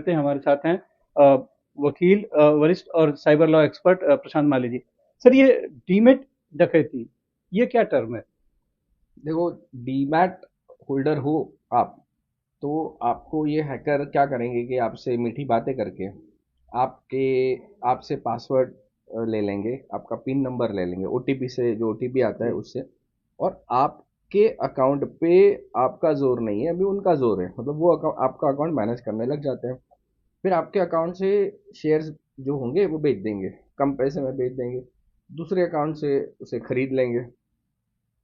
करते हैं। हमारे साथ हैं वकील वरिष्ठ और साइबर लॉ एक्सपर्ट प्रशांत माली जी। सर, ये डीमैट डकैती, ये क्या टर्म है? देखो, डीमैट होल्डर हो आप, तो आपको ये हैकर क्या करेंगे कि आपसे मीठी बातें करके आपके आपसे पासवर्ड ले लेंगे, आपका पिन नंबर ले लेंगे, ओटीपी से, जो ओटीपी आता है जी। उससे। और आपके अकाउंट पे आपका जोर नहीं है, अभी उनका जोर है, मतलब वो आपका अकाउंट मैनेज करने लग जाते हैं। फिर आपके अकाउंट से शेयर्स जो होंगे वो बेच देंगे, कम पैसे में बेच देंगे, दूसरे अकाउंट से उसे खरीद लेंगे।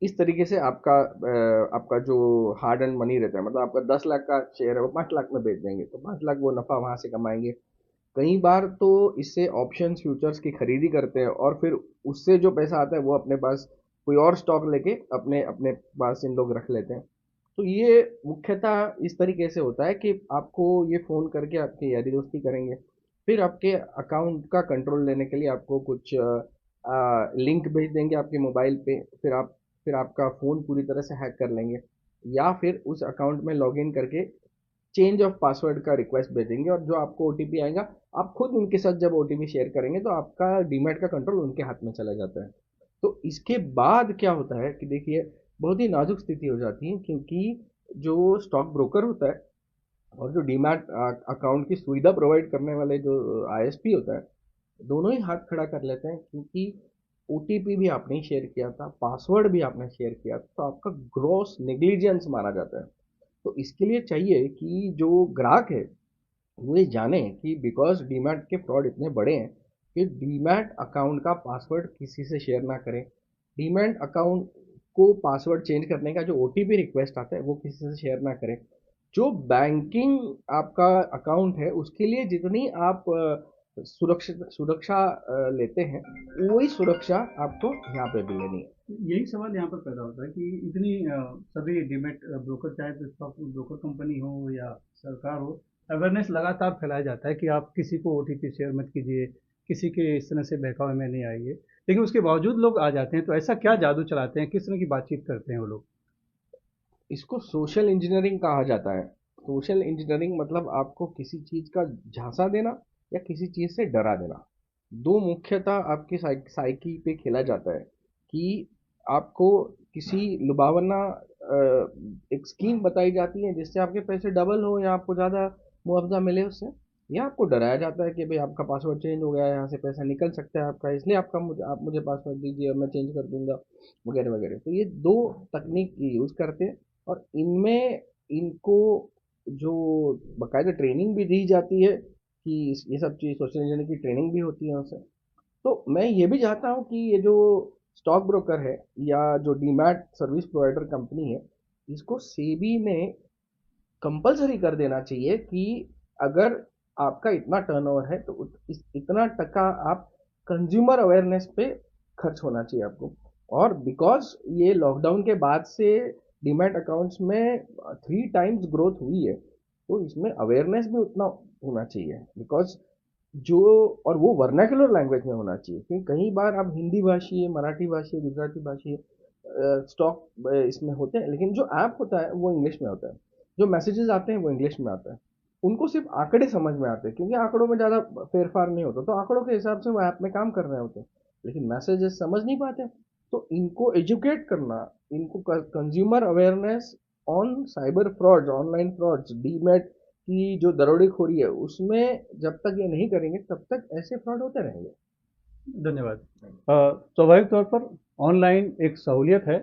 इस तरीके से आपका जो हार्ड एंड मनी रहता है, मतलब आपका 10 लाख का शेयर है वो 5 लाख में बेच देंगे, तो 5 लाख वो नफा वहां से कमाएंगे। कई बार तो इससे ऑप्शंस फ्यूचर्स की खरीदी करते हैं, और फिर उससे जो पैसा आता है वो अपने पास कोई और स्टॉक लेके अपने अपने पास इन लोग रख लेते हैं। तो ये मुख्यतः इस तरीके से होता है कि आपको ये फ़ोन करके आपकी यारी दोस्ती करेंगे, फिर आपके अकाउंट का कंट्रोल लेने के लिए आपको कुछ लिंक भेज देंगे आपके मोबाइल पे, फिर आपका फ़ोन पूरी तरह से हैक कर लेंगे, या फिर उस अकाउंट में लॉगिन करके चेंज ऑफ पासवर्ड का रिक्वेस्ट भेजेंगे, और जो आपको ओटीपी आएगा, आप खुद उनके साथ जब ओटीपी शेयर करेंगे तो आपका डीमैट का कंट्रोल उनके हाथ में चला जाता है। तो इसके बाद क्या होता है कि देखिए, बहुत ही नाजुक स्थिति हो जाती है, क्योंकि जो स्टॉक ब्रोकर होता है और जो डीमैट अकाउंट की सुविधा प्रोवाइड करने वाले जो आईएसपी होता है, दोनों ही हाथ खड़ा कर लेते हैं, क्योंकि ओटीपी भी आपने ही शेयर किया था, पासवर्ड भी आपने शेयर किया था, तो आपका ग्रॉस नेग्लिजेंस माना जाता है। तो इसके लिए चाहिए कि जो ग्राहक है वो ये जाने कि बिकॉज डीमैट के फ्रॉड इतने बड़े हैं कि डीमैट अकाउंट का पासवर्ड किसी से शेयर ना करें। डीमैट अकाउंट को पासवर्ड चेंज करने का जो ओटीपी रिक्वेस्ट आता है वो किसी से शेयर ना करें। जो बैंकिंग आपका अकाउंट है उसके लिए जितनी आप सुरक्षा सुरक्षा लेते हैं, वही सुरक्षा आपको यहाँ पे भी लेनी है। यही सवाल यहाँ पर पैदा होता है कि इतनी सभी डीमैट ब्रोकर, चाहे तो स्टॉक ब्रोकर कंपनी हो या सरकार हो, अवेयरनेस लगातार फैलाया जाता है कि आप किसी को ओटीपी शेयर मत कीजिए, किसी के इस तरह से बहकावे में नहीं आइए। लेकिन उसके बावजूद लोग आ जाते हैं, तो ऐसा क्या जादू चलाते हैं, किस तरह की बातचीत करते हैं वो लोग? इसको सोशल इंजीनियरिंग कहा जाता है। सोशल इंजीनियरिंग मतलब आपको किसी चीज का झांसा देना या किसी चीज से डरा देना। दो मुख्यतः आपकी साइकी पे खेला जाता है कि आपको किसी लुभावना एक स्कीम बताई जाती है जिससे आपके पैसे डबल हो या आपको ज्यादा मुआवजा मिले उससे, या आपको डराया जाता है कि भाई आपका पासवर्ड चेंज हो गया है, यहाँ से पैसा निकल सकता है आपका, इसलिए आप मुझे पासवर्ड दीजिए और मैं चेंज कर दूंगा, वगैरह वगैरह। तो ये दो तकनीक यूज करते हैं, और इनमें इनको जो बाकायदा ट्रेनिंग भी दी जाती है कि ये सब चीज़ सोशल इंजीनियरिंग की ट्रेनिंग भी होती है उनसे। तो मैं ये भी चाहता हूँ कि ये जो स्टॉक ब्रोकर है या जो डीमैट सर्विस प्रोवाइडर कंपनी है, इसको सेबी ने कंपलसरी कर देना चाहिए कि अगर आपका इतना टर्नओवर है तो इतना टका आप कंज्यूमर अवेयरनेस पे खर्च होना चाहिए आपको। और बिकॉज ये लॉकडाउन के बाद से डीमैट अकाउंट्स में 3 टाइम्स ग्रोथ हुई है, तो इसमें अवेयरनेस भी उतना होना चाहिए, बिकॉज जो, और वो वर्नाकुलर लैंग्वेज में होना चाहिए, क्योंकि कई बार आप हिंदी भाषी, मराठी भाषी, गुजराती भाषी स्टॉक इसमें होते हैं, लेकिन जो ऐप होता है वो इंग्लिश में होता है, जो मैसेजेस आते हैं वो इंग्लिश में आते हैं। उनको सिर्फ आंकड़े समझ में आते हैं, क्योंकि आंकड़ों में ज़्यादा फेरफार नहीं होता, तो आंकड़ों के हिसाब से वो ऐप में काम कर रहे होते हैं, लेकिन मैसेजेस समझ नहीं पाते। तो इनको एजुकेट करना, इनको consumer awareness on cyber frauds, online frauds, demat की जो दरोडेखोरी है उसमें जब तक ये नहीं करेंगे तब तक ऐसे फ्रॉड होते रहेंगे। धन्यवाद। स्वाभाविक तौर पर ऑनलाइन एक सहूलियत है,